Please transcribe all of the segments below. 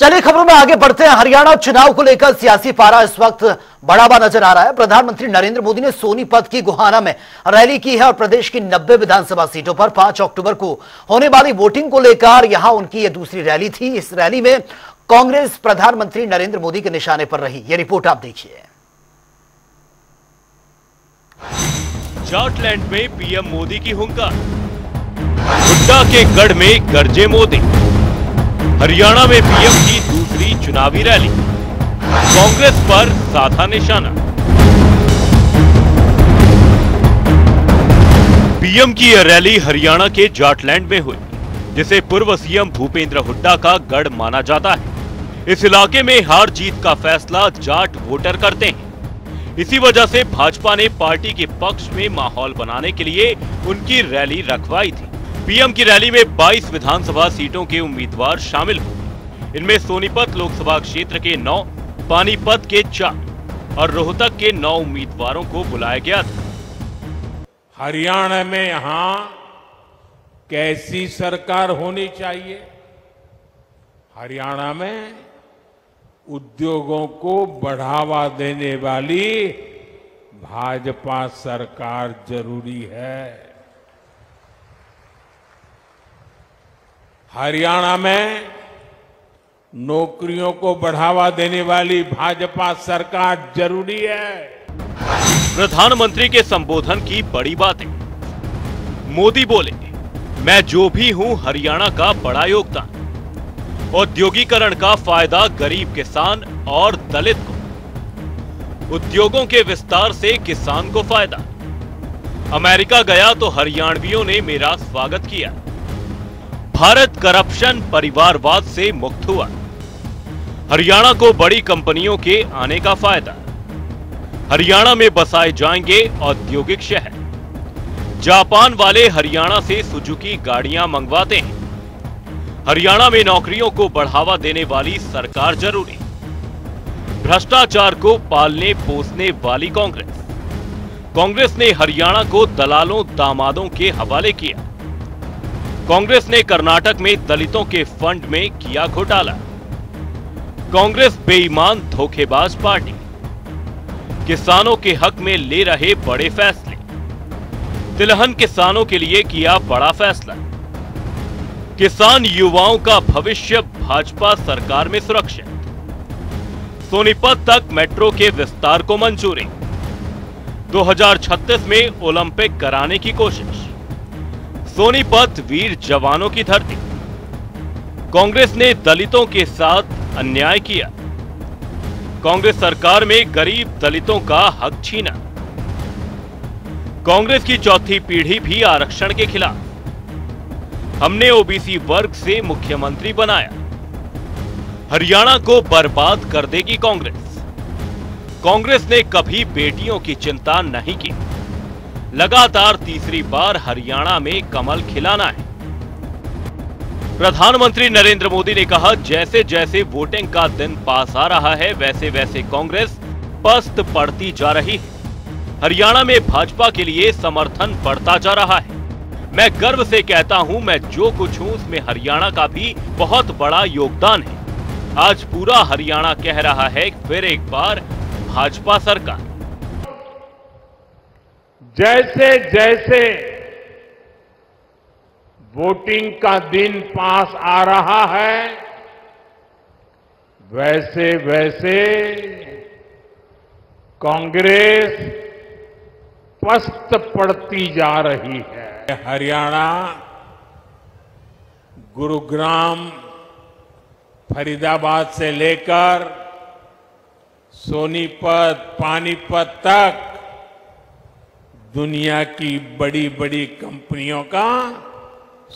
चलिए खबरों में आगे बढ़ते हैं। हरियाणा चुनाव को लेकर सियासी पारा इस वक्त बढ़ा हुआ नजर आ रहा है। प्रधानमंत्री नरेंद्र मोदी ने सोनीपत की गोहाना में रैली की है और प्रदेश की 90 विधानसभा सीटों पर 5 अक्टूबर को होने वाली वोटिंग को लेकर यहां उनकी यह दूसरी रैली थी। इस रैली में कांग्रेस प्रधानमंत्री नरेंद्र मोदी के निशाने पर रही। यह रिपोर्ट आप देखिए। जाटलैंड में पीएम मोदी की हुंकार, हुड्डा के गढ़ में गरजे मोदी। हरियाणा में पीएम की दूसरी चुनावी रैली, कांग्रेस पर साधा निशाना। पीएम की यह रैली हरियाणा के जाटलैंड में हुई, जिसे पूर्व सीएम भूपेंद्र हुड्डा का गढ़ माना जाता है। इस इलाके में हार जीत का फैसला जाट वोटर करते हैं। इसी वजह से भाजपा ने पार्टी के पक्ष में माहौल बनाने के लिए उनकी रैली रखवाई थी। पीएम की रैली में 22 विधानसभा सीटों के उम्मीदवार शामिल हुए। इनमें सोनीपत लोकसभा क्षेत्र के 9, पानीपत के 4 और रोहतक के 9 उम्मीदवारों को बुलाया गया था। हरियाणा में यहां कैसी सरकार होनी चाहिए? हरियाणा में उद्योगों को बढ़ावा देने वाली भाजपा सरकार जरूरी है। हरियाणा में नौकरियों को बढ़ावा देने वाली भाजपा सरकार जरूरी है। प्रधानमंत्री के संबोधन की बड़ी बातें। मोदी बोले, मैं जो भी हूं हरियाणा का बड़ा योगदान। औद्योगिकरण का फायदा गरीब किसान और दलित को। उद्योगों के विस्तार से किसान को फायदा। अमेरिका गया तो हरियाणवियों ने मेरा स्वागत किया। भारत करप्शन परिवारवाद से मुक्त हुआ। हरियाणा को बड़ी कंपनियों के आने का फायदा। हरियाणा में बसाए जाएंगे औद्योगिक शहर। जापान वाले हरियाणा से सुजुकी गाड़ियां मंगवाते हैं। हरियाणा में नौकरियों को बढ़ावा देने वाली सरकार जरूरी। भ्रष्टाचार को पालने पोसने वाली कांग्रेस ने हरियाणा को दलालों दामादों के हवाले किया। कांग्रेस ने कर्नाटक में दलितों के फंड में किया घोटाला। कांग्रेस बेईमान धोखेबाज पार्टी। किसानों के हक में ले रहे बड़े फैसले। तिलहन किसानों के लिए किया बड़ा फैसला। किसान युवाओं का भविष्य भाजपा सरकार में सुरक्षित। सोनीपत तक मेट्रो के विस्तार को मंजूरी। 2036 में ओलंपिक कराने की कोशिश। सोनीपत वीर जवानों की धरती। कांग्रेस ने दलितों के साथ अन्याय किया। कांग्रेस सरकार में गरीब दलितों का हक छीना। कांग्रेस की चौथी पीढ़ी भी आरक्षण के खिलाफ। हमने ओबीसी वर्ग से मुख्यमंत्री बनाया। हरियाणा को बर्बाद कर देगी कांग्रेस। कांग्रेस ने कभी बेटियों की चिंता नहीं की। लगातार तीसरी बार हरियाणा में कमल खिलाना है। प्रधानमंत्री नरेंद्र मोदी ने कहा, जैसे जैसे वोटिंग का दिन पास आ रहा है वैसे वैसे कांग्रेस पस्त पड़ती जा रही है। हरियाणा में भाजपा के लिए समर्थन बढ़ता जा रहा है। मैं गर्व से कहता हूं, मैं जो कुछ हूं उसमें हरियाणा का भी बहुत बड़ा योगदान है। आज पूरा हरियाणा कह रहा है फिर एक बार भाजपा सरकार। जैसे जैसे वोटिंग का दिन पास आ रहा है वैसे वैसे कांग्रेस पस्त पड़ती जा रही है। हरियाणा, गुरुग्राम, फरीदाबाद से लेकर सोनीपत, पानीपत तक दुनिया की बड़ी बड़ी कंपनियों का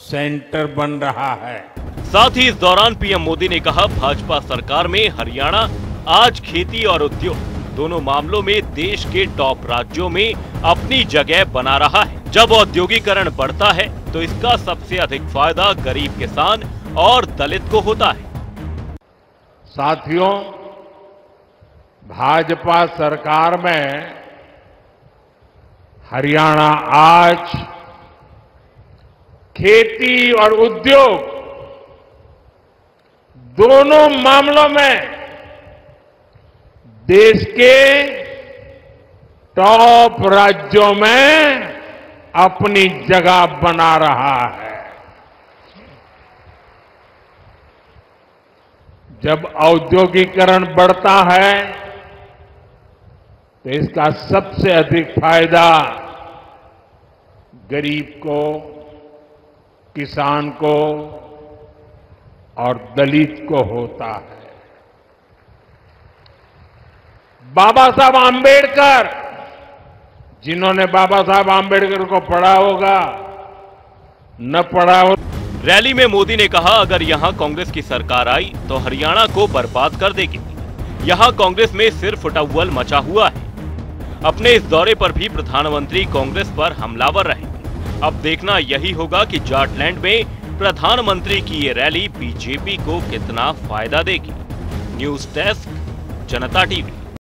सेंटर बन रहा है। साथ ही इस दौरान पीएम मोदी ने कहा, भाजपा सरकार में हरियाणा आज खेती और उद्योग दोनों मामलों में देश के टॉप राज्यों में अपनी जगह बना रहा है। जब औद्योगिकरण बढ़ता है तो इसका सबसे अधिक फायदा गरीब किसान और दलित को होता है। साथियों, भाजपा सरकार में हरियाणा आज खेती और उद्योग दोनों मामलों में देश के टॉप राज्यों में अपनी जगह बना रहा है। जब औद्योगिकरण बढ़ता है तो इसका सबसे अधिक फायदा गरीब को, किसान को और दलित को होता है। बाबा साहब आंबेडकर, जिन्होंने बाबा साहब आंबेडकर को पढ़ा होगा, न पढ़ा हो। रैली में मोदी ने कहा, अगर यहां कांग्रेस की सरकार आई तो हरियाणा को बर्बाद कर देगी। यहां कांग्रेस में सिर्फ टव्वल मचा हुआ है। अपने इस दौरे पर भी प्रधानमंत्री कांग्रेस पर हमलावर रहे। अब देखना यही होगा कि जाटलैंड में प्रधानमंत्री की ये रैली बीजेपी को कितना फायदा देगी। न्यूज डेस्क, जनता टीवी।